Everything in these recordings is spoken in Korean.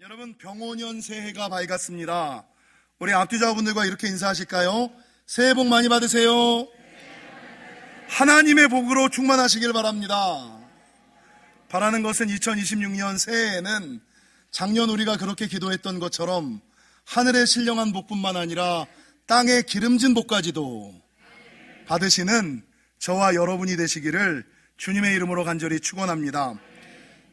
여러분, 병오년 새해가 밝았습니다. 우리 앞뒤자분들과 이렇게 인사하실까요? 새해 복 많이 받으세요. 하나님의 복으로 충만하시길 바랍니다. 바라는 것은 2026년 새해에는 작년 우리가 그렇게 기도했던 것처럼 하늘의 신령한 복뿐만 아니라 땅의 기름진 복까지도 받으시는 저와 여러분이 되시기를 주님의 이름으로 간절히 축원합니다.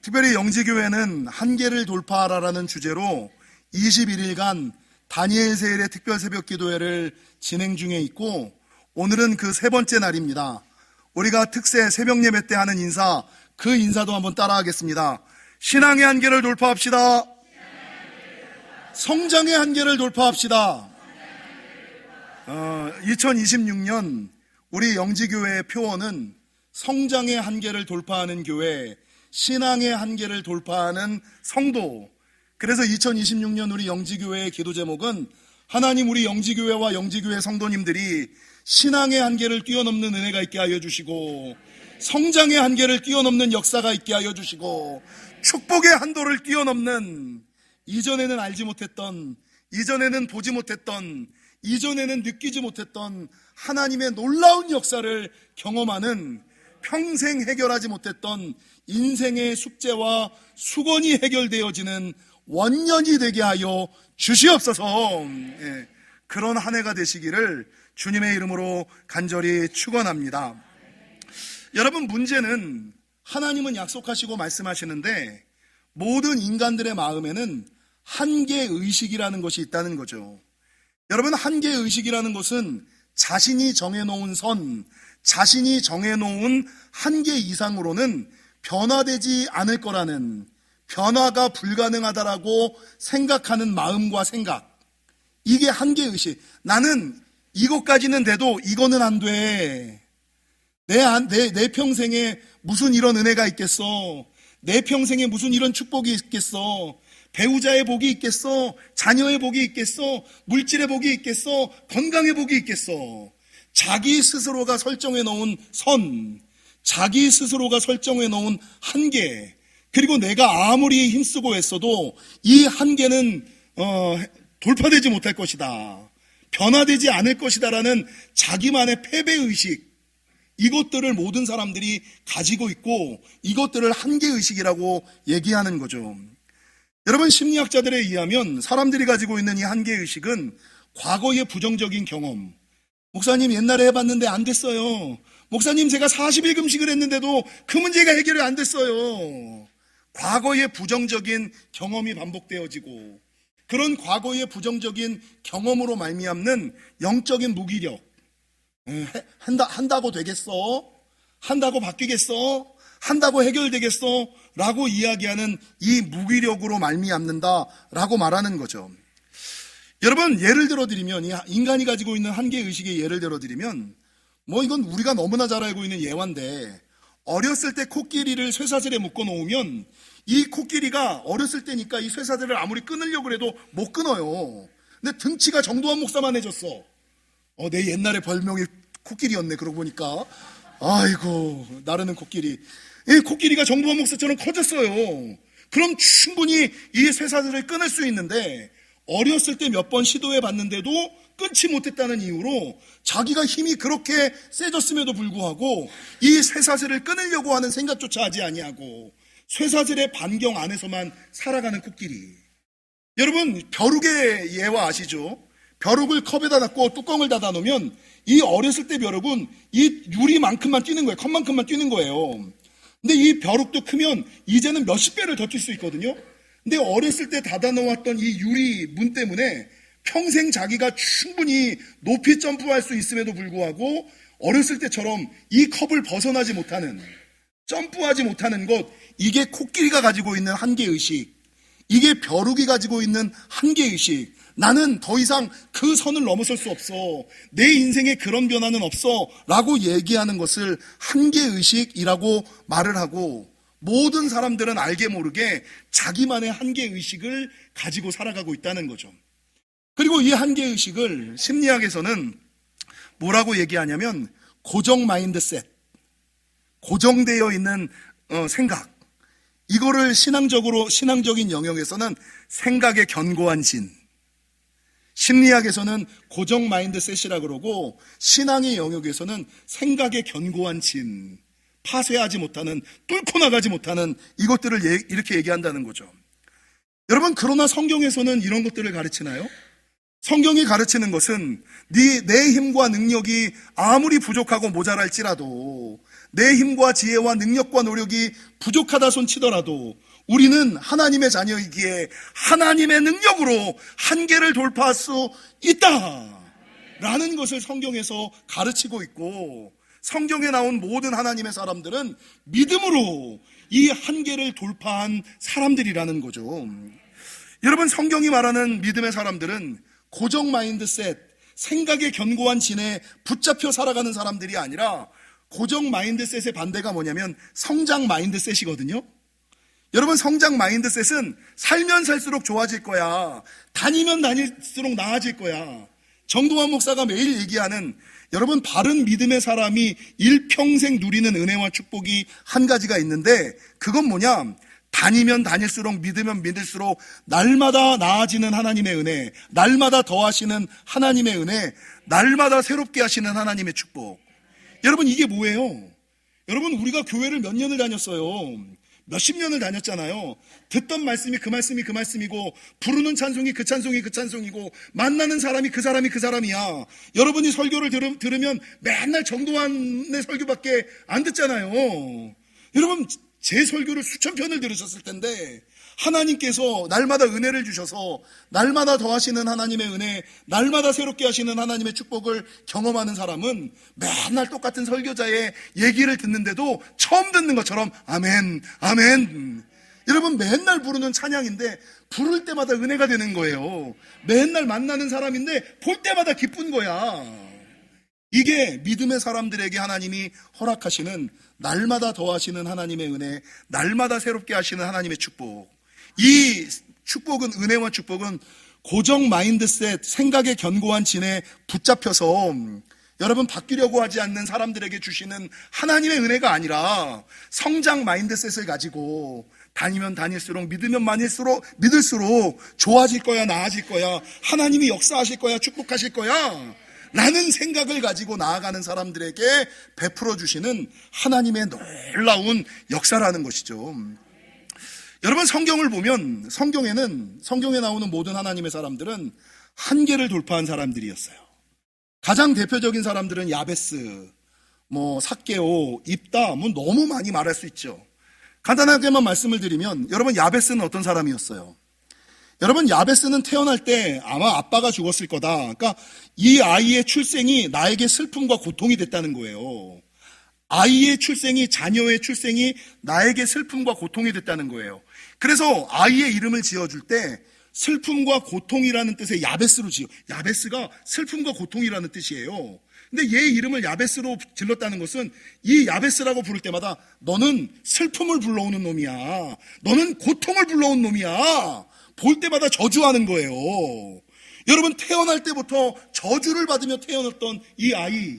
특별히 영지교회는 한계를 돌파하라라는 주제로 21일간 다니엘 세일의 특별 새벽 기도회를 진행 중에 있고, 오늘은 그 세 번째 날입니다. 우리가 특세 새벽 예배 때 하는 인사, 그 인사도 한번 따라하겠습니다. 신앙의 한계를 돌파합시다. 성장의 한계를 돌파합시다. 2026년 우리 영지교회의 표어는 성장의 한계를 돌파하는 교회, 신앙의 한계를 돌파하는 성도. 그래서 2026년 우리 영지교회의 기도 제목은 하나님, 우리 영지교회와 영지교회 성도님들이 신앙의 한계를 뛰어넘는 은혜가 있게 하여 주시고, 성장의 한계를 뛰어넘는 역사가 있게 하여 주시고, 축복의 한도를 뛰어넘는, 이전에는 알지 못했던, 이전에는 보지 못했던, 이전에는 느끼지 못했던 하나님의 놀라운 역사를 경험하는, 평생 해결하지 못했던 인생의 숙제와 수건이 해결되어지는 원년이 되게 하여 주시옵소서. 그런 한 해가 되시기를 주님의 이름으로 간절히 축원합니다. 여러분, 문제는 하나님은 약속하시고 말씀하시는데 모든 인간들의 마음에는 한계의식이라는 것이 있다는 거죠. 여러분, 한계의식이라는 것은 자신이 정해놓은 선, 자신이 정해놓은 한계 이상으로는 변화되지 않을 거라는, 변화가 불가능하다라고 생각하는 마음과 생각, 이게 한계의식. 나는 이것까지는 돼도 이거는 안 돼. 내 평생에 무슨 이런 은혜가 있겠어? 내 평생에 무슨 이런 축복이 있겠어? 배우자의 복이 있겠어? 자녀의 복이 있겠어? 물질의 복이 있겠어? 건강의 복이 있겠어? 자기 스스로가 설정해 놓은 선, 자기 스스로가 설정해 놓은 한계, 그리고 내가 아무리 힘쓰고 했어도 이 한계는 돌파되지 못할 것이다, 변화되지 않을 것이다라는 자기만의 패배의식, 이것들을 모든 사람들이 가지고 있고 이것들을 한계의식이라고 얘기하는 거죠. 여러분, 심리학자들에 의하면 사람들이 가지고 있는 이 한계의식은 과거의 부정적인 경험, 목사님 옛날에 해봤는데 안 됐어요. 목사님 제가 40일 금식을 했는데도 그 문제가 해결이 안 됐어요. 과거의 부정적인 경험이 반복되어지고, 그런 과거의 부정적인 경험으로 말미암는 영적인 무기력, 한다고 되겠어? 한다고 바뀌겠어? 한다고 해결되겠어? 라고 이야기하는 이 무기력으로 말미암는다라고 말하는 거죠. 여러분, 예를 들어드리면, 인간이 가지고 있는 한계의식의 예를 들어드리면, 이건 우리가 너무나 잘 알고 있는 예화인데, 어렸을 때 코끼리를 쇠사슬에 묶어 놓으면 이 코끼리가 어렸을 때니까 이 쇠사슬을 아무리 끊으려고 해도 못 끊어요. 근데 등치가 정도한 목사만 해졌어. 내 옛날에 별명이 코끼리였네, 그러고 보니까. 아이고, 나르는 코끼리. 이 코끼리가 정도한 목사처럼 커졌어요. 그럼 충분히 이 쇠사슬을 끊을 수 있는데, 어렸을 때 몇 번 시도해 봤는데도 끊지 못했다는 이유로 자기가 힘이 그렇게 세졌음에도 불구하고 이 쇠사슬을 끊으려고 하는 생각조차 하지 아니하고 쇠사슬의 반경 안에서만 살아가는 코끼리. 여러분, 벼룩의 예화 아시죠? 벼룩을 컵에다 놨고 뚜껑을 닫아 놓으면 이 어렸을 때 벼룩은 이 유리만큼만 뛰는 거예요. 컵만큼만 뛰는 거예요. 근데 이 벼룩도 크면 이제는 몇십 배를 더 뛸 수 있거든요. 근데 어렸을 때 닫아 놓았던 이 유리 문 때문에 평생 자기가 충분히 높이 점프할 수 있음에도 불구하고 어렸을 때처럼 이 컵을 벗어나지 못하는, 점프하지 못하는 것, 이게 코끼리가 가지고 있는 한계의식, 이게 벼룩이 가지고 있는 한계의식. 나는 더 이상 그 선을 넘어설 수 없어, 내 인생에 그런 변화는 없어 라고 얘기하는 것을 한계의식이라고 말을 하고, 모든 사람들은 알게 모르게 자기만의 한계의식을 가지고 살아가고 있다는 거죠. 그리고 이 한계의식을 심리학에서는 뭐라고 얘기하냐면 고정 마인드셋, 고정되어 있는 생각, 이거를 신앙적인 영역에서는 생각의 견고한 진, 심리학에서는 고정 마인드셋이라 그러고, 신앙의 영역에서는 생각의 견고한 진, 파쇄하지 못하는, 뚫고 나가지 못하는 이것들을 이렇게 얘기한다는 거죠. 여러분, 그러나 성경에서는 이런 것들을 가르치나요? 성경이 가르치는 것은 내 힘과 능력이 아무리 부족하고 모자랄지라도, 내 힘과 지혜와 능력과 노력이 부족하다 손치더라도 우리는 하나님의 자녀이기에 하나님의 능력으로 한계를 돌파할 수 있다라는 것을 성경에서 가르치고 있고, 성경에 나온 모든 하나님의 사람들은 믿음으로 이 한계를 돌파한 사람들이라는 거죠. 여러분, 성경이 말하는 믿음의 사람들은 고정 마인드셋, 생각의 견고한 진에 붙잡혀 살아가는 사람들이 아니라, 고정 마인드셋의 반대가 뭐냐면 성장 마인드셋이거든요. 여러분, 성장 마인드셋은 살면 살수록 좋아질 거야, 다니면 다닐수록 나아질 거야. 정동환 목사가 매일 얘기하는, 여러분, 바른 믿음의 사람이 일평생 누리는 은혜와 축복이 한 가지가 있는데, 그건 뭐냐? 다니면 다닐수록, 믿으면 믿을수록 날마다 나아지는 하나님의 은혜, 날마다 더하시는 하나님의 은혜, 날마다 새롭게 하시는 하나님의 축복. 여러분, 이게 뭐예요? 여러분, 우리가 교회를 몇 년을 다녔어요? 몇십 년을 다녔잖아요. 듣던 말씀이 그 말씀이 그 말씀이고, 부르는 찬송이 그 찬송이 그 찬송이고, 만나는 사람이 그 사람이 그 사람이야. 여러분이 설교를 들으면 맨날 정도환의 설교밖에 안 듣잖아요. 여러분, 제 설교를 수천 편을 들으셨을 텐데, 하나님께서 날마다 은혜를 주셔서 날마다 더하시는 하나님의 은혜, 날마다 새롭게 하시는 하나님의 축복을 경험하는 사람은 맨날 똑같은 설교자의 얘기를 듣는데도 처음 듣는 것처럼 아멘, 아멘. 여러분, 맨날 부르는 찬양인데 부를 때마다 은혜가 되는 거예요. 맨날 만나는 사람인데 볼 때마다 기쁜 거야. 이게 믿음의 사람들에게 하나님이 허락하시는 날마다 더하시는 하나님의 은혜, 날마다 새롭게 하시는 하나님의 축복. 이 축복은, 은혜와 축복은 고정 마인드셋, 생각의 견고한 진에 붙잡혀서 여러분 바뀌려고 하지 않는 사람들에게 주시는 하나님의 은혜가 아니라, 성장 마인드셋을 가지고 다니면 다닐수록, 믿으면 믿을수록 좋아질 거야, 나아질 거야, 하나님이 역사하실 거야, 축복하실 거야 라는 생각을 가지고 나아가는 사람들에게 베풀어 주시는 하나님의 놀라운 역사라는 것이죠. 여러분, 성경을 보면 성경에 나오는 모든 하나님의 사람들은 한계를 돌파한 사람들이었어요. 가장 대표적인 사람들은 야베스, 삭개오, 입다, 너무 많이 말할 수 있죠. 간단하게만 말씀을 드리면, 여러분, 야베스는 어떤 사람이었어요? 여러분, 야베스는 태어날 때 아마 아빠가 죽었을 거다. 그러니까 이 아이의 출생이 나에게 슬픔과 고통이 됐다는 거예요. 아이의 출생이, 자녀의 출생이 나에게 슬픔과 고통이 됐다는 거예요. 그래서 아이의 이름을 지어줄 때 슬픔과 고통이라는 뜻의 야베스로 지어. 야베스가 슬픔과 고통이라는 뜻이에요. 근데 얘 이름을 야베스로 질렀다는 것은, 이 야베스라고 부를 때마다 너는 슬픔을 불러오는 놈이야, 너는 고통을 불러온 놈이야, 볼 때마다 저주하는 거예요. 여러분, 태어날 때부터 저주를 받으며 태어났던 이 아이,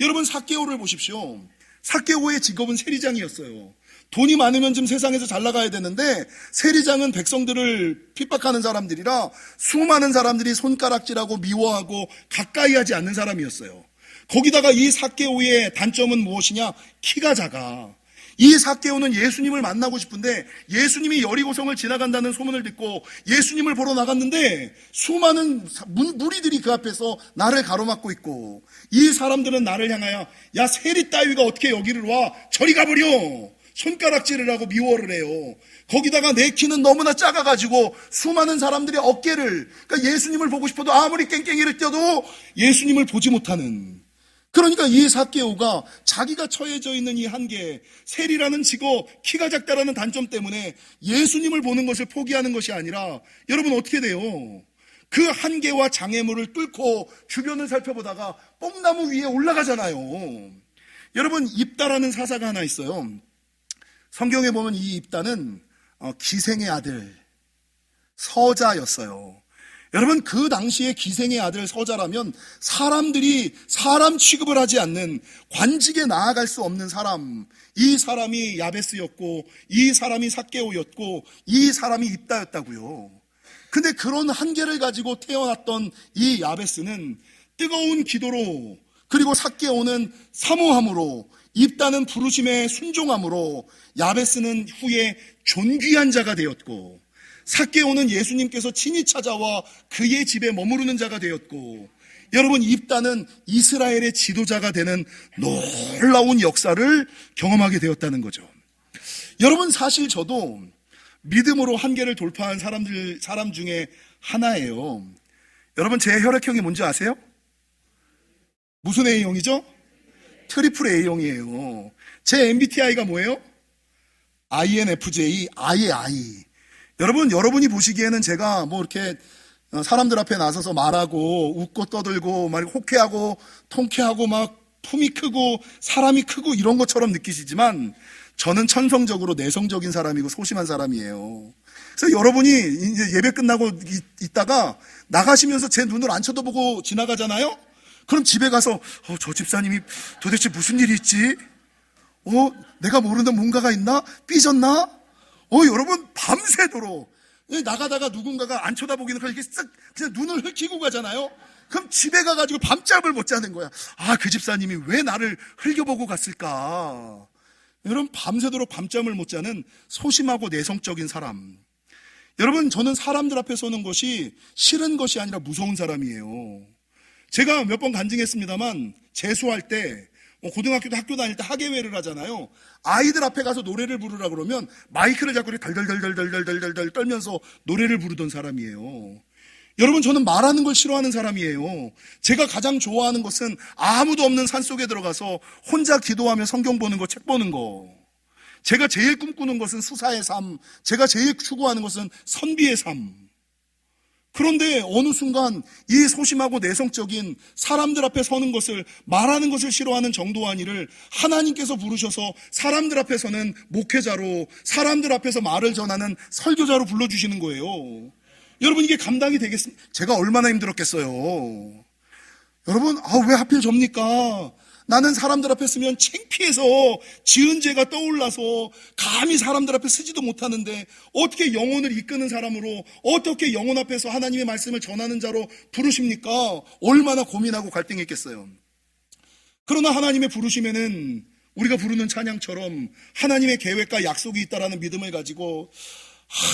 여러분, 삭개오를 보십시오. 삭개오의 직업은 세리장이었어요. 돈이 많으면 좀 세상에서 잘 나가야 되는데, 세리장은 백성들을 핍박하는 사람들이라 수많은 사람들이 손가락질하고 미워하고 가까이 하지 않는 사람이었어요. 거기다가 이 삭개오의 단점은 무엇이냐? 키가 작아. 이 삭개오는 예수님을 만나고 싶은데, 예수님이 여리고성을 지나간다는 소문을 듣고 예수님을 보러 나갔는데 수많은 무리들이 그 앞에서 나를 가로막고 있고, 이 사람들은 나를 향하여 야, 세리 따위가 어떻게 여기를 와, 저리 가버려, 손가락질을 하고 미워를 해요. 거기다가 내 키는 너무나 작아가지고 수많은 사람들의 어깨를, 그러니까 예수님을 보고 싶어도 아무리 깽깽이를 뛰어도 예수님을 보지 못하는, 그러니까 이 삭개오가 자기가 처해져 있는 이 한계, 세리라는 직업, 키가 작다라는 단점 때문에 예수님을 보는 것을 포기하는 것이 아니라, 여러분 어떻게 돼요? 그 한계와 장애물을 뚫고 주변을 살펴보다가 뽕나무 위에 올라가잖아요. 여러분, 입다라는 사사가 하나 있어요. 성경에 보면 이 입다는 기생의 아들, 서자였어요. 여러분, 그 당시에 기생의 아들 서자라면 사람들이 사람 취급을 하지 않는, 관직에 나아갈 수 없는 사람, 이 사람이 야베스였고 이 사람이 삭개오였고 이 사람이 입다였다고요. 근데 그런 한계를 가지고 태어났던 이 야베스는 뜨거운 기도로, 그리고 삭개오는 사모함으로, 입다는 부르심에 순종함으로 야베스는 후에 존귀한 자가 되었고, 삭개오는 예수님께서 친히 찾아와 그의 집에 머무르는 자가 되었고, 여러분, 입다는 이스라엘의 지도자가 되는 놀라운 역사를 경험하게 되었다는 거죠. 여러분, 사실 저도 믿음으로 한계를 돌파한 사람 중에 하나예요. 여러분, 제 혈액형이 뭔지 아세요? 무슨 A형이죠? 트리플 A형이에요. 제 MBTI가 뭐예요? INFJ, I. 여러분, 여러분이 보시기에는 제가 뭐 이렇게 사람들 앞에 나서서 말하고 웃고 떠들고 막 호쾌하고 통쾌하고 막 품이 크고 사람이 크고 이런 것처럼 느끼시지만 저는 천성적으로 내성적인 사람이고 소심한 사람이에요. 그래서 여러분이 이제 예배 끝나고 있다가 나가시면서 제 눈을 안 쳐다보고 지나가잖아요? 그럼 집에 가서 저 집사님이 도대체 무슨 일이 있지? 내가 모르는 뭔가가 있나? 삐졌나? 여러분, 밤새도록 나가다가 누군가가 안 쳐다보기는 그렇게 쓱 그냥 눈을 흘키고 가잖아요. 그럼 집에 가가지고 밤잠을 못 자는 거야. 그 집사님이 왜 나를 흘겨보고 갔을까? 여러분, 밤새도록 밤잠을 못 자는 소심하고 내성적인 사람. 여러분, 저는 사람들 앞에 서는 것이 싫은 것이 아니라 무서운 사람이에요. 제가 몇 번 간증했습니다만, 재수할 때 고등학교도 학교 다닐 때 학예회를 하잖아요. 아이들 앞에 가서 노래를 부르라 그러면 마이크를 잡고 덜덜덜덜덜덜덜 떨면서 노래를 부르던 사람이에요. 여러분, 저는 말하는 걸 싫어하는 사람이에요. 제가 가장 좋아하는 것은 아무도 없는 산속에 들어가서 혼자 기도하며 성경 보는 거, 책 보는 거. 제가 제일 꿈꾸는 것은 수사의 삶, 제가 제일 추구하는 것은 선비의 삶. 그런데 어느 순간 이 소심하고 내성적인 사람들 앞에 서는 것을, 말하는 것을 싫어하는 정도환이를 하나님께서 부르셔서 사람들 앞에서는 목회자로, 사람들 앞에서 말을 전하는 설교자로 불러주시는 거예요. 여러분, 이게 감당이 되겠습니까? 제가 얼마나 힘들었겠어요. 여러분, 왜 하필 접니까? 나는 사람들 앞에 서면 창피해서 지은 죄가 떠올라서 감히 사람들 앞에 서지도 못하는데 어떻게 영혼을 이끄는 사람으로, 어떻게 영혼 앞에서 하나님의 말씀을 전하는 자로 부르십니까? 얼마나 고민하고 갈등했겠어요. 그러나 하나님의 부르심에는 우리가 부르는 찬양처럼 하나님의 계획과 약속이 있다라는 믿음을 가지고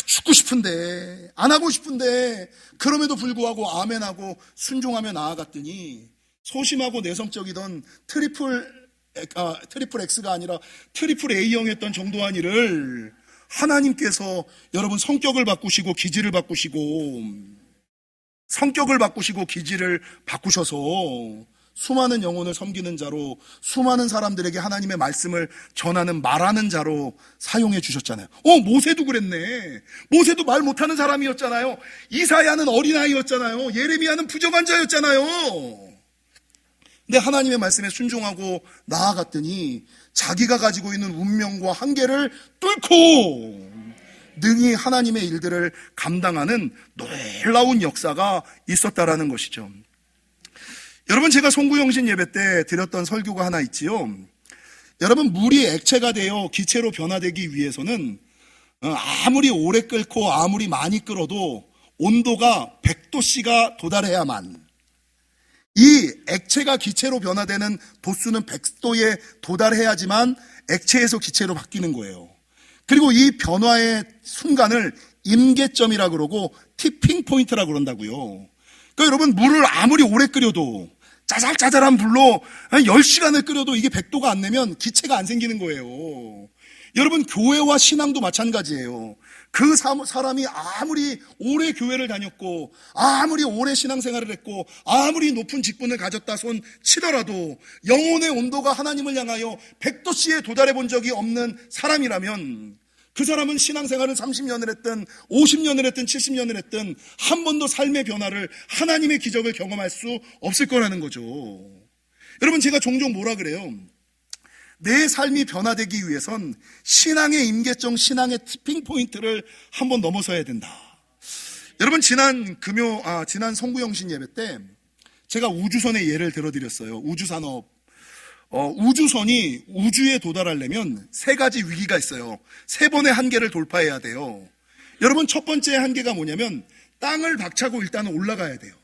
죽고 싶은데, 안 하고 싶은데, 그럼에도 불구하고 아멘하고 순종하며 나아갔더니 소심하고 내성적이던 트리플 X가 아니라 트리플 A형이었던 정도환이를 하나님께서 여러분 성격을 바꾸시고 기질을 바꾸셔서 수많은 영혼을 섬기는 자로, 수많은 사람들에게 하나님의 말씀을 전하는, 말하는 자로 사용해 주셨잖아요. 모세도 그랬네. 모세도 말 못하는 사람이었잖아요. 이사야는 어린아이였잖아요. 예레미야는 부정한 자였잖아요. 근데 하나님의 말씀에 순종하고 나아갔더니 자기가 가지고 있는 운명과 한계를 뚫고 능히 하나님의 일들을 감당하는 놀라운 역사가 있었다라는 것이죠. 여러분, 제가 송구영신 예배 때 드렸던 설교가 하나 있지요. 여러분, 물이 액체가 되어 기체로 변화되기 위해서는 아무리 오래 끓고 아무리 많이 끓어도 온도가 100도씨가 도달해야만, 이 액체가 기체로 변화되는 도수는 100도에 도달해야지만 액체에서 기체로 바뀌는 거예요. 그리고 이 변화의 순간을 임계점이라고 그러고 티핑 포인트라고 그런다고요. 그러니까 여러분, 물을 아무리 오래 끓여도, 짜잘짜잘한 불로 10시간을 끓여도 이게 100도가 안 되면 기체가 안 생기는 거예요. 여러분, 교회와 신앙도 마찬가지예요. 그 사람이 아무리 오래 교회를 다녔고, 아무리 오래 신앙생활을 했고, 아무리 높은 직분을 가졌다 손 치더라도 영혼의 온도가 하나님을 향하여 100도씨에 도달해 본 적이 없는 사람이라면 그 사람은 신앙생활을 30년을 했든 50년을 했든 70년을 했든 한 번도 삶의 변화를, 하나님의 기적을 경험할 수 없을 거라는 거죠. 여러분, 제가 종종 뭐라 그래요? 내 삶이 변화되기 위해선 신앙의 임계점, 신앙의 티핑 포인트를 한번 넘어서야 된다. 여러분 지난 성구영신 예배 때 제가 우주선의 예를 들어드렸어요. 우주산업. 우주선이 우주에 도달하려면 세 가지 위기가 있어요. 세 번의 한계를 돌파해야 돼요. 여러분 첫 번째 한계가 뭐냐면 땅을 박차고 일단은 올라가야 돼요.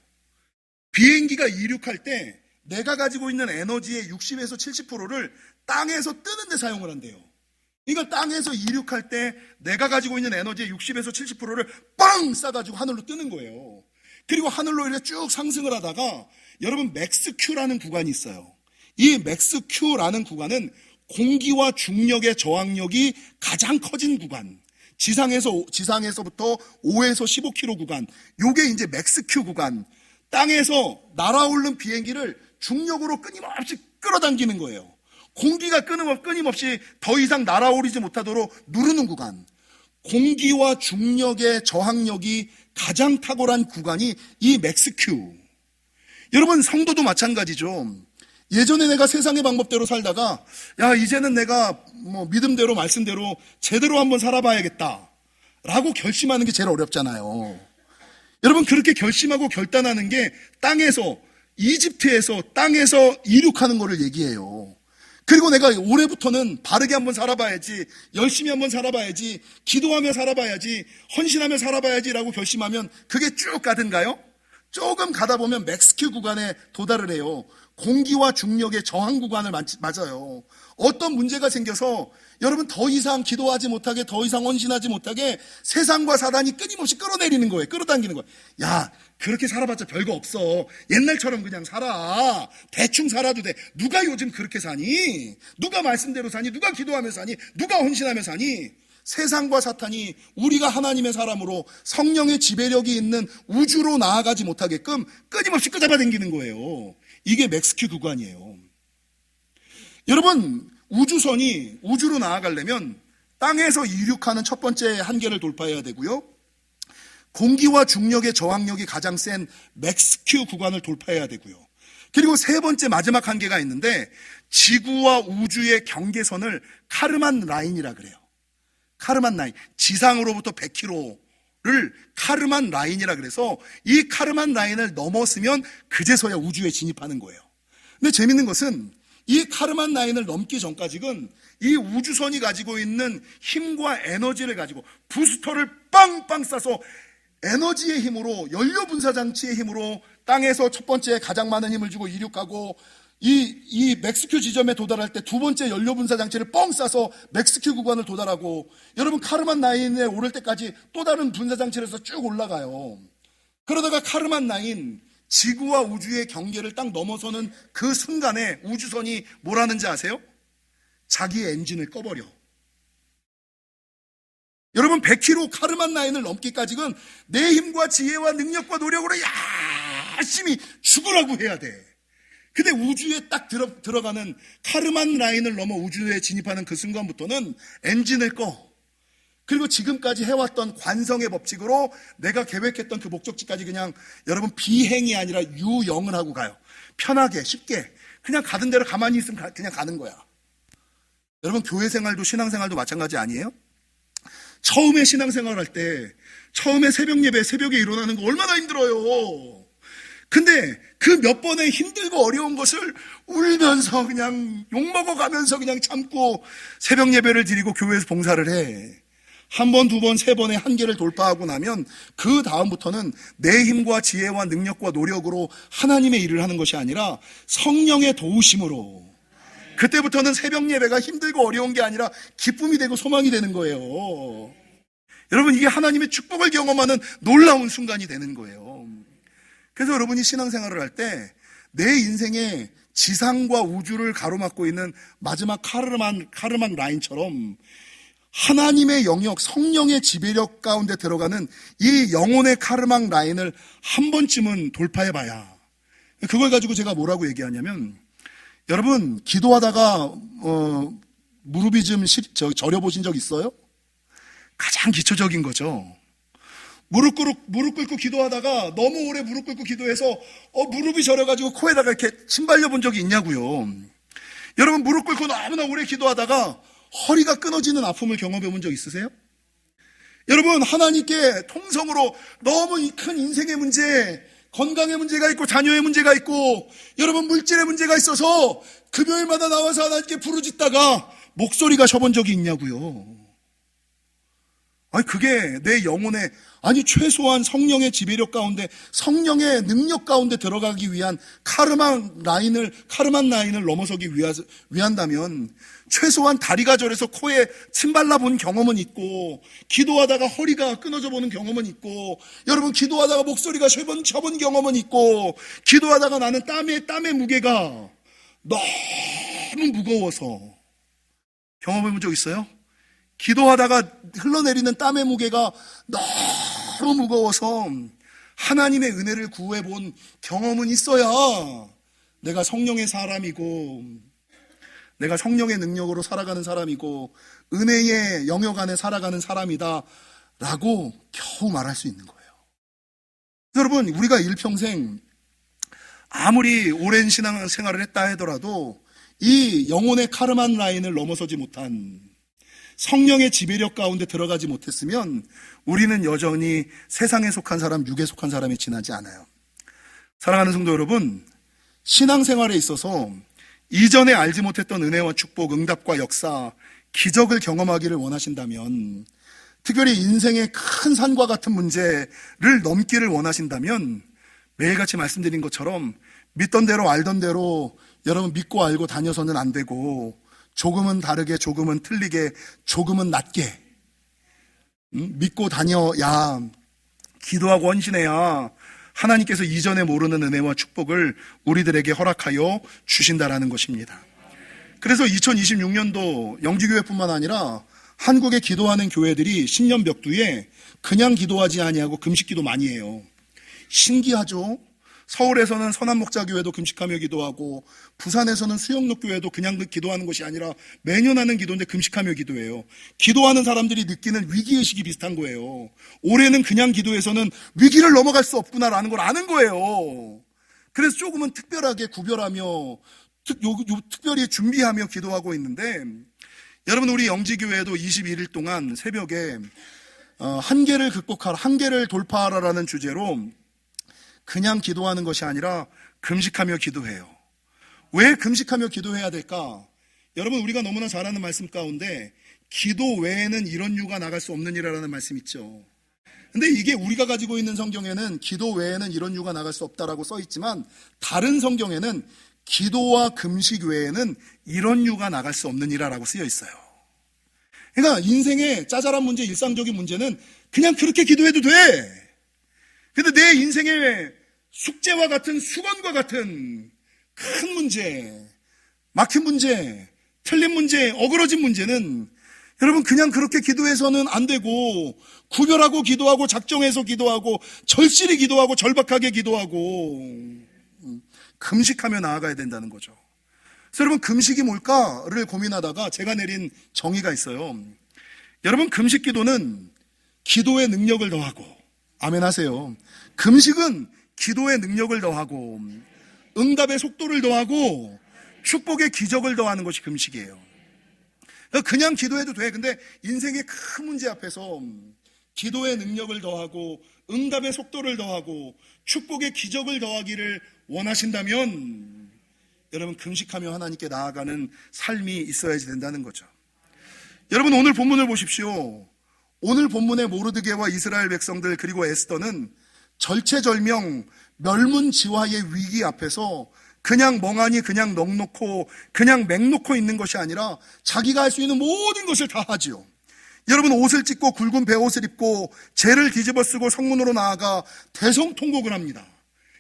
비행기가 이륙할 때 내가 가지고 있는 에너지의 60에서 70%를 땅에서 뜨는 데 사용을 한대요. 그러니까 땅에서 이륙할 때 내가 가지고 있는 에너지의 60에서 70%를 빵 싸가지고 하늘로 뜨는 거예요. 그리고 하늘로 이렇게 쭉 상승을 하다가 여러분 맥스큐라는 구간이 있어요. 이 맥스큐라는 구간은 공기와 중력의 저항력이 가장 커진 구간. 지상에서부터 5에서 15km 구간. 요게 이제 맥스큐 구간. 땅에서 날아오른 비행기를 중력으로 끊임없이 끌어당기는 거예요. 공기가 끊임없이 더 이상 날아오르지 못하도록 누르는 구간. 공기와 중력의 저항력이 가장 탁월한 구간이 이 맥스큐. 여러분 성도도 마찬가지죠. 예전에 내가 세상의 방법대로 살다가 이제는 내가 믿음대로 말씀대로 제대로 한번 살아봐야겠다 라고 결심하는 게 제일 어렵잖아요. 여러분 그렇게 결심하고 결단하는 게 이집트에서 땅에서 이륙하는 거를 얘기해요. 그리고 내가 올해부터는 바르게 한번 살아봐야지, 열심히 한번 살아봐야지, 기도하며 살아봐야지, 헌신하며 살아봐야지 라고 결심하면 그게 쭉 가든가요? 조금 가다 보면 맥스큐 구간에 도달을 해요. 공기와 중력의 저항 구간을 맞아요. 어떤 문제가 생겨서 여러분 더 이상 기도하지 못하게, 더 이상 헌신하지 못하게 세상과 사단이 끊임없이 끌어내리는 거예요. 끌어당기는 거예요. 야, 그렇게 살아봤자 별거 없어. 옛날처럼 그냥 살아. 대충 살아도 돼. 누가 요즘 그렇게 사니? 누가 말씀대로 사니? 누가 기도하며 사니? 누가 헌신하며 사니? 세상과 사탄이 우리가 하나님의 사람으로 성령의 지배력이 있는 우주로 나아가지 못하게끔 끊임없이 끄잡아당기는 거예요. 이게 맥스큐 구간이에요. 여러분 우주선이 우주로 나아가려면 땅에서 이륙하는 첫 번째 한계를 돌파해야 되고요. 공기와 중력의 저항력이 가장 센 맥스큐 구간을 돌파해야 되고요. 그리고 세 번째 마지막 한계가 있는데 지구와 우주의 경계선을 카르만 라인이라 그래요. 카르만 라인. 지상으로부터 100km를 카르만 라인이라 그래서 이 카르만 라인을 넘었으면 그제서야 우주에 진입하는 거예요. 근데 재밌는 것은 이 카르만 라인을 넘기 전까지는 이 우주선이 가지고 있는 힘과 에너지를 가지고 부스터를 빵빵 쏴서 에너지의 힘으로, 연료 분사 장치의 힘으로 땅에서 첫 번째 가장 많은 힘을 주고 이륙하고 이 맥스큐 지점에 도달할 때 두 번째 연료 분사 장치를 뻥 쏴서 맥스큐 구간을 도달하고 여러분 카르만 라인에 오를 때까지 또 다른 분사 장치를 해서 쭉 올라가요. 그러다가 카르만 라인, 지구와 우주의 경계를 딱 넘어서는 그 순간에 우주선이 뭘 하는지 아세요? 자기의 엔진을 꺼버려. 여러분 100km 카르만 라인을 넘기까지는 내 힘과 지혜와 능력과 노력으로 열심히 죽으라고 해야 돼. 근데 우주에 딱 들어가는 카르만 라인을 넘어 우주에 진입하는 그 순간부터는 엔진을 꺼. 그리고 지금까지 해왔던 관성의 법칙으로 내가 계획했던 그 목적지까지 그냥 여러분 비행이 아니라 유영을 하고 가요. 편하게 쉽게 그냥 가던 대로 가만히 있으면 그냥 가는 거야. 여러분 교회 생활도 신앙생활도 마찬가지 아니에요? 처음에 신앙생활 할 때 처음에 새벽 예배 새벽에 일어나는 거 얼마나 힘들어요. 근데 그 몇 번의 힘들고 어려운 것을 울면서 그냥 욕먹어가면서 그냥 참고 새벽 예배를 드리고 교회에서 봉사를 해. 한 번, 두 번, 세 번의 한계를 돌파하고 나면 그 다음부터는 내 힘과 지혜와 능력과 노력으로 하나님의 일을 하는 것이 아니라 성령의 도우심으로, 그때부터는 새벽 예배가 힘들고 어려운 게 아니라 기쁨이 되고 소망이 되는 거예요. 여러분 이게 하나님의 축복을 경험하는 놀라운 순간이 되는 거예요. 그래서 여러분이 신앙생활을 할 때 내 인생의 지상과 우주를 가로막고 있는 마지막 카르만 라인처럼 하나님의 영역, 성령의 지배력 가운데 들어가는 이 영혼의 카르만 라인을 한 번쯤은 돌파해봐야. 그걸 가지고 제가 뭐라고 얘기하냐면, 여러분 기도하다가 무릎이 좀 저려보신 적 있어요? 가장 기초적인 거죠. 무릎 꿇고 기도하다가 너무 오래 무릎 꿇고 기도해서 무릎이 저려가지고 코에다가 이렇게 침 발려본 적이 있냐고요. 여러분 무릎 꿇고 너무나 오래 기도하다가 허리가 끊어지는 아픔을 경험해 본 적 있으세요? 여러분, 하나님께 통성으로 너무 큰 인생의 문제, 건강의 문제가 있고 자녀의 문제가 있고 여러분 물질의 문제가 있어서 금요일마다 나와서 하나님께 부르짖다가 목소리가 쉬어본 적이 있냐고요. 아니 그게 내 영혼에 최소한 성령의 지배력 가운데 성령의 능력 가운데 들어가기 위한 카르만 라인을 넘어서기 위한다면 최소한 다리가 저려서 코에 침 발라본 경험은 있고 기도하다가 허리가 끊어져 보는 경험은 있고 여러분 기도하다가 목소리가 쉬어본 경험은 있고 기도하다가 나는 땀의 무게가 너무 무거워서 경험해 본 적 있어요? 기도하다가 흘러내리는 땀의 무게가 너무 무거워서 하나님의 은혜를 구해 본 경험은 있어야 내가 성령의 사람이고 내가 성령의 능력으로 살아가는 사람이고 은혜의 영역 안에 살아가는 사람이다 라고 겨우 말할 수 있는 거예요. 여러분 우리가 일평생 아무리 오랜 신앙생활을 했다 하더라도 이 영혼의 카르만 라인을 넘어서지 못한 성령의 지배력 가운데 들어가지 못했으면 우리는 여전히 세상에 속한 사람, 육에 속한 사람에 지나지 않아요. 사랑하는 성도 여러분, 신앙생활에 있어서 이전에 알지 못했던 은혜와 축복, 응답과 역사, 기적을 경험하기를 원하신다면, 특별히 인생의 큰 산과 같은 문제를 넘기를 원하신다면 매일같이 말씀드린 것처럼 믿던 대로 알던 대로 여러분 믿고 알고 다녀서는 안 되고 조금은 다르게, 조금은 틀리게, 조금은 낮게 믿고 다녀야, 기도하고 헌신해야 하나님께서 이전에 모르는 은혜와 축복을 우리들에게 허락하여 주신다라는 것입니다. 그래서 2026년도 영지교회뿐만 아니라 한국에 기도하는 교회들이 신년 벽두에 그냥 기도하지 아니하고 금식기도 많이 해요. 신기하죠? 서울에서는 선한목자교회도 금식하며 기도하고 부산에서는 수영록교회도 그냥 기도하는 것이 아니라 매년 하는 기도인데 금식하며 기도해요. 기도하는 사람들이 느끼는 위기의식이 비슷한 거예요. 올해는 그냥 기도해서는 위기를 넘어갈 수 없구나라는 걸 아는 거예요. 그래서 조금은 특별하게 구별하며 특별히 준비하며 기도하고 있는데 여러분 우리 영지교회도 21일 동안 새벽에 한계를 극복하라, 한계를 돌파하라라는 주제로 그냥 기도하는 것이 아니라 금식하며 기도해요. 왜 금식하며 기도해야 될까? 여러분 우리가 너무나 잘 아는 말씀 가운데 기도 외에는 이런 유가 나갈 수 없느니라라는 말씀 있죠. 근데 이게 우리가 가지고 있는 성경에는 기도 외에는 이런 유가 나갈 수 없다라고 써 있지만 다른 성경에는 기도와 금식 외에는 이런 유가 나갈 수 없느니라라고 쓰여 있어요. 그러니까 인생의 짜잘한 문제, 일상적인 문제는 그냥 그렇게 기도해도 돼. 근데 내 인생의 숙제와 같은 수건과 같은 큰 문제, 막힌 문제, 틀린 문제, 어그러진 문제는 여러분 그냥 그렇게 기도해서는 안 되고 구별하고 기도하고 작정해서 기도하고 절실히 기도하고 절박하게 기도하고 금식하며 나아가야 된다는 거죠. 그래서 여러분 금식이 뭘까를 고민하다가 제가 내린 정의가 있어요. 여러분 금식 기도는 기도의 능력을 더하고, 아멘 하세요. 금식은 기도의 능력을 더하고 응답의 속도를 더하고 축복의 기적을 더하는 것이 금식이에요. 그냥 기도해도 돼. 근데 인생의 큰 문제 앞에서 기도의 능력을 더하고 응답의 속도를 더하고 축복의 기적을 더하기를 원하신다면 여러분 금식하며 하나님께 나아가는 삶이 있어야지 된다는 거죠. 여러분 오늘 본문을 보십시오. 오늘 본문의 모르드게와 이스라엘 백성들 그리고 에스더는 절체절명 멸문지화의 위기 앞에서 그냥 멍하니 그냥 넋놓고 그냥 맹놓고 있는 것이 아니라 자기가 할 수 있는 모든 것을 다 하지요. 여러분 옷을 찢고 굵은 베옷을 입고 재를 뒤집어 쓰고 성문으로 나아가 대성통곡을 합니다.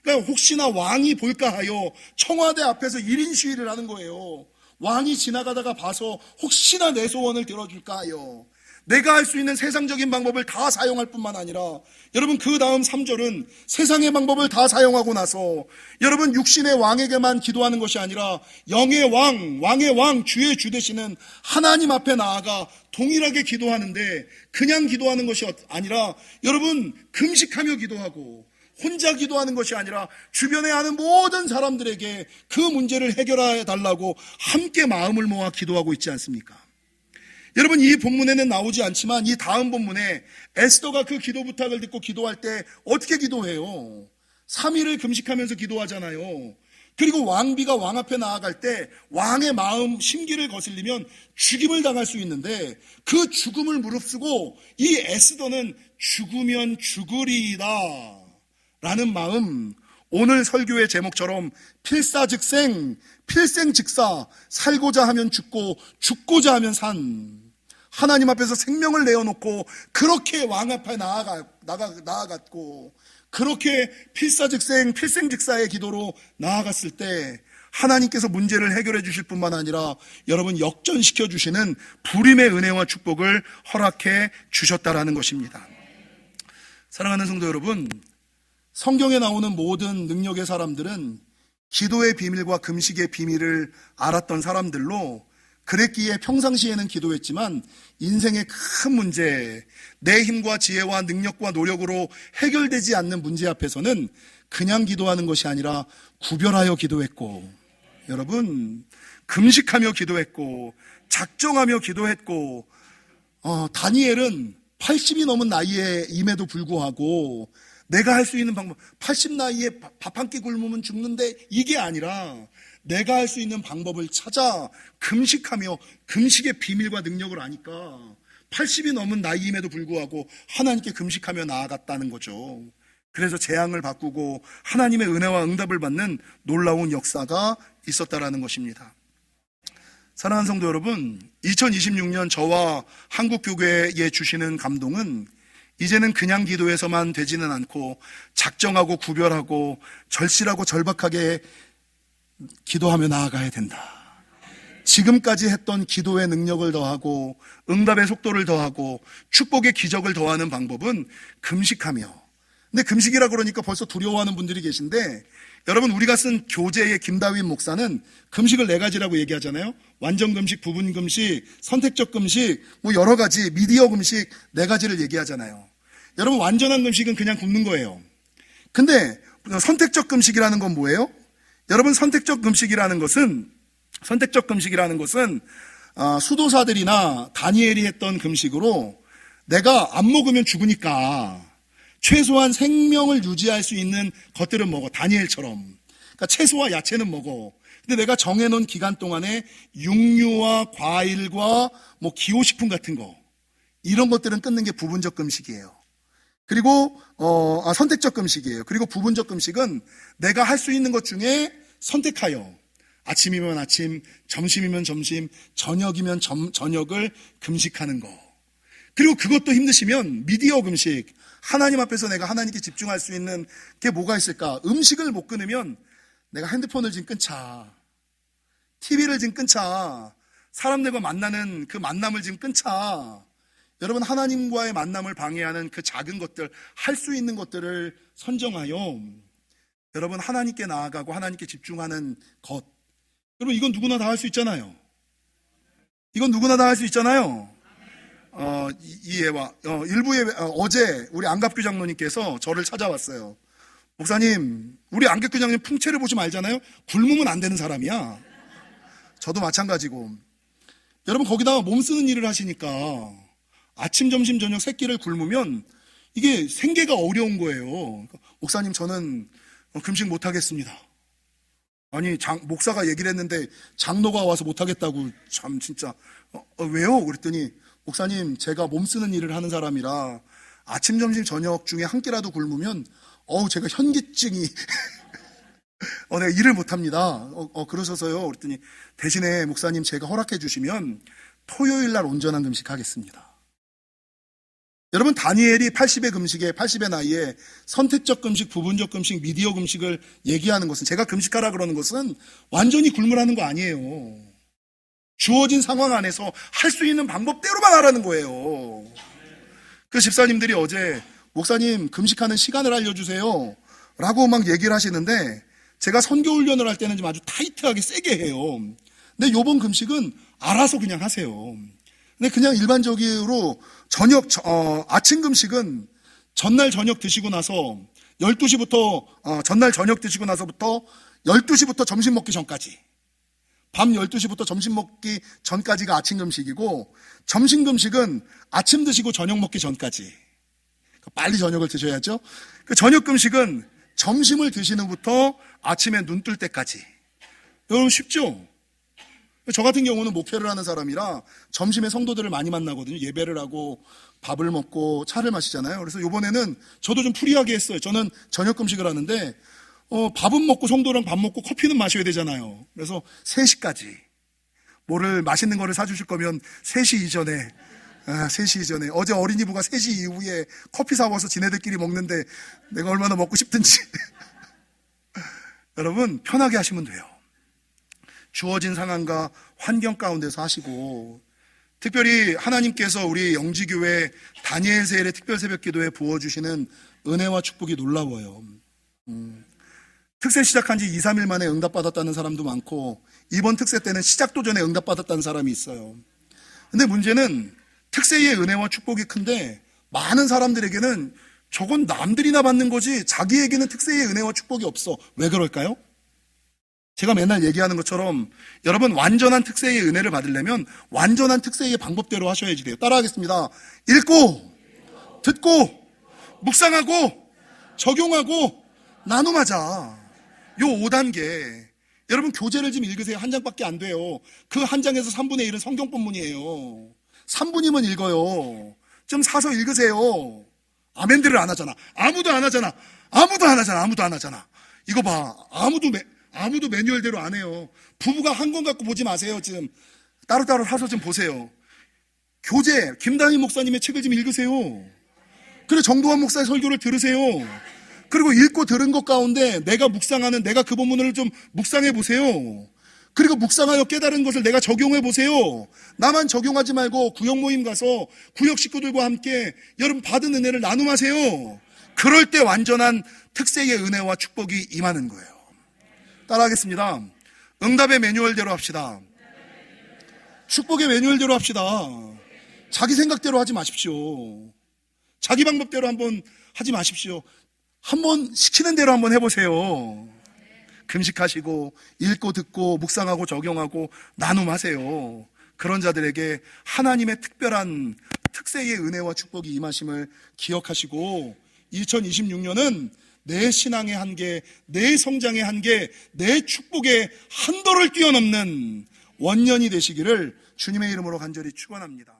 그러니까 혹시나 왕이 볼까 하여 청와대 앞에서 1인 시위를 하는 거예요. 왕이 지나가다가 봐서 혹시나 내 소원을 들어줄까 하여 내가 할 수 있는 세상적인 방법을 다 사용할 뿐만 아니라 여러분 그 다음 3절은 세상의 방법을 다 사용하고 나서 여러분 육신의 왕에게만 기도하는 것이 아니라 영의 왕, 왕의 왕, 주의 주 되시는 하나님 앞에 나아가 동일하게 기도하는데 그냥 기도하는 것이 아니라 여러분 금식하며 기도하고 혼자 기도하는 것이 아니라 주변에 아는 모든 사람들에게 그 문제를 해결해 달라고 함께 마음을 모아 기도하고 있지 않습니까? 여러분, 이 본문에는 나오지 않지만 이 다음 본문에 에스더가 그 기도 부탁을 듣고 기도할 때 어떻게 기도해요? 3일을 금식하면서 기도하잖아요. 그리고 왕비가 왕 앞에 나아갈 때 왕의 마음 심기를 거슬리면 죽임을 당할 수 있는데 그 죽음을 무릅쓰고 이 에스더는 죽으면 죽으리이다 라는 마음, 오늘 설교의 제목처럼 필사즉생, 필생즉사, 살고자 하면 죽고 죽고자 하면 산, 하나님 앞에서 생명을 내어놓고 그렇게 왕 앞에 나아갔고 그렇게 필사즉생, 필생즉사의 기도로 나아갔을 때 하나님께서 문제를 해결해 주실 뿐만 아니라 여러분 역전시켜 주시는 불임의 은혜와 축복을 허락해 주셨다라는 것입니다. 사랑하는 성도 여러분, 성경에 나오는 모든 능력의 사람들은 기도의 비밀과 금식의 비밀을 알았던 사람들로 그랬기에 평상시에는 기도했지만 인생의 큰 문제, 내 힘과 지혜와 능력과 노력으로 해결되지 않는 문제 앞에서는 그냥 기도하는 것이 아니라 구별하여 기도했고, 여러분 금식하며 기도했고 작정하며 기도했고, 다니엘은 80이 넘은 나이에 임에도 불구하고 내가 할 수 있는 방법, 80 나이에 밥 한 끼 굶으면 죽는데 이게 아니라 내가 할 수 있는 방법을 찾아 금식하며 금식의 비밀과 능력을 아니까 80이 넘은 나이임에도 불구하고 하나님께 금식하며 나아갔다는 거죠. 그래서 재앙을 바꾸고 하나님의 은혜와 응답을 받는 놀라운 역사가 있었다라는 것입니다. 사랑하는 성도 여러분, 2026년 저와 한국교회에 주시는 감동은 이제는 그냥 기도해서만 되지는 않고 작정하고 구별하고 절실하고 절박하게 기도하며 나아가야 된다. 지금까지 했던 기도의 능력을 더하고 응답의 속도를 더하고 축복의 기적을 더하는 방법은 금식하며, 근데 금식이라 그러니까 벌써 두려워하는 분들이 계신데, 여러분 우리가 쓴 교재의 김다윈 목사는 금식을 4가지라고 얘기하잖아요. 완전 금식, 부분 금식, 선택적 금식, 뭐 여러 가지, 미디어 금식 4가지를 얘기하잖아요. 여러분 완전한 금식은 그냥 굶는 거예요. 근데 선택적 금식이라는 건 뭐예요? 여러분 선택적 금식이라는 것은 수도사들이나 다니엘이 했던 금식으로 내가 안 먹으면 죽으니까 최소한 생명을 유지할 수 있는 것들은 먹어. 다니엘처럼. 그러니까 채소와 야채는 먹어. 근데 내가 정해놓은 기간 동안에 육류와 과일과 뭐 기호식품 같은 거, 이런 것들은 끊는 게 부분적 금식이에요. 그리고 선택적 금식이에요. 그리고 부분적 금식은 내가 할 수 있는 것 중에 선택하여 아침이면 아침, 점심이면 점심, 저녁이면 저녁을 금식하는 거. 그리고 그것도 힘드시면 미디어 금식, 하나님 앞에서 내가 하나님께 집중할 수 있는 게 뭐가 있을까? 음식을 못 끊으면 내가 핸드폰을 지금 끊자, TV를 지금 끊자, 사람들과 만나는 그 만남을 지금 끊자. 여러분 하나님과의 만남을 방해하는 그 작은 것들, 할 수 있는 것들을 선정하여 여러분 하나님께 나아가고 하나님께 집중하는 것. 여러분 이건 누구나 다 할 수 있잖아요. 이건 누구나 다 할 수 있잖아요. 이 예와 일부 예배, 어제 우리 안갑규 장로님께서 저를 찾아왔어요. 목사님, 우리 안갑규 장로님 풍채를 보시면 알잖아요. 굶으면 안 되는 사람이야. 저도 마찬가지고. 여러분 거기다가 몸 쓰는 일을 하시니까 아침, 점심, 저녁 3끼를 굶으면 이게 생계가 어려운 거예요. 목사님 저는 금식 못하겠습니다. 아니 목사가 얘기를 했는데 장로가 와서 못하겠다고. 참 진짜 왜요? 그랬더니 목사님 제가 몸 쓰는 일을 하는 사람이라 아침, 점심, 저녁 중에 한 끼라도 굶으면 제가 현기증이 내가 일을 못합니다. 그러셔서요. 그랬더니 대신에 목사님 제가 허락해 주시면 토요일 날 온전한 금식하겠습니다. 여러분 다니엘이 80의 금식에 80의 나이에 선택적 금식, 부분적 금식, 미디어 금식을 얘기하는 것은, 제가 금식하라 그러는 것은 완전히 굶으라는 거 아니에요. 주어진 상황 안에서 할 수 있는 방법대로만 하라는 거예요. 그 집사님들이 어제 목사님 금식하는 시간을 알려주세요 라고 막 얘기를 하시는데, 제가 선교훈련을 할 때는 좀 아주 타이트하게 세게 해요. 근데 요번 금식은 알아서 그냥 하세요. 근데 그냥 일반적으로 아침 금식은 전날 저녁 드시고 나서 12시부터 전날 저녁 드시고 나서부터 12시부터 점심 먹기 전까지 밤 12시부터 점심 먹기 전까지가 아침 금식이고, 점심 금식은 아침 드시고 저녁 먹기 전까지. 빨리 저녁을 드셔야죠. 그 저녁 금식은 점심을 드시는 후부터 아침에 눈 뜰 때까지. 여러분 쉽죠? 저 같은 경우는 목회를 하는 사람이라 점심에 성도들을 많이 만나거든요. 예배를 하고 밥을 먹고 차를 마시잖아요. 그래서 이번에는 저도 좀 프리하게 했어요. 저는 저녁 금식을 하는데 밥은 먹고 성도랑 밥 먹고 커피는 마셔야 되잖아요. 그래서 3시까지 뭐를 맛있는 거를 사주실 거면 3시 이전에 3시 이전에. 어제 어린이부가 3시 이후에 커피 사와서 지네들끼리 먹는데 내가 얼마나 먹고 싶든지 여러분 편하게 하시면 돼요. 주어진 상황과 환경 가운데서 하시고, 특별히 하나님께서 우리 영지교회 다니엘세일의 특별 새벽기도에 부어주시는 은혜와 축복이 놀라워요. 특세 시작한 지 2, 3일 만에 응답받았다는 사람도 많고, 이번 특세 때는 시작도 전에 응답받았다는 사람이 있어요. 근데 문제는 특세의 은혜와 축복이 큰데 많은 사람들에게는 저건 남들이나 받는 거지 자기에게는 특세의 은혜와 축복이 없어. 왜 그럴까요? 제가 맨날 얘기하는 것처럼 여러분 완전한 특세의 은혜를 받으려면 완전한 특세의 방법대로 하셔야지 돼요. 따라하겠습니다. 읽고, 듣고, 묵상하고, 적용하고, 나눔하자. 요 5단계. 여러분 교재를 좀 읽으세요. 한 장밖에 안 돼요. 그 한 장에서 3분의 1은 성경 본문이에요. 3분이면 읽어요. 좀 사서 읽으세요. 아멘들을 안 하잖아. 아무도 안 하잖아. 아무도 안 하잖아. 아무도 안 하잖아. 이거 봐. 아무도 매뉴얼대로 안 해요. 부부가 한 권 갖고 보지 마세요. 지금 따로따로 사서 좀 보세요. 교재, 김다희 목사님의 책을 좀 읽으세요. 그리고 정도환 목사의 설교를 들으세요. 그리고 읽고 들은 것 가운데 내가 그 본문을 좀 묵상해 보세요. 그리고 묵상하여 깨달은 것을 내가 적용해 보세요. 나만 적용하지 말고 구역 모임 가서 구역 식구들과 함께 여러분 받은 은혜를 나눔하세요. 그럴 때 완전한 특세의 은혜와 축복이 임하는 거예요. 따라하겠습니다. 응답의 매뉴얼대로 합시다. 축복의 매뉴얼대로 합시다. 자기 생각대로 하지 마십시오. 자기 방법대로 한번 하지 마십시오. 한번 시키는 대로 한번 해보세요. 금식하시고 읽고 듣고 묵상하고 적용하고 나눔하세요. 그런 자들에게 하나님의 특별한 특세의 은혜와 축복이 임하심을 기억하시고 2026년은 내 신앙의 한계, 내 성장의 한계, 내 축복의 한도를 뛰어넘는 원년이 되시기를 주님의 이름으로 간절히 축원합니다.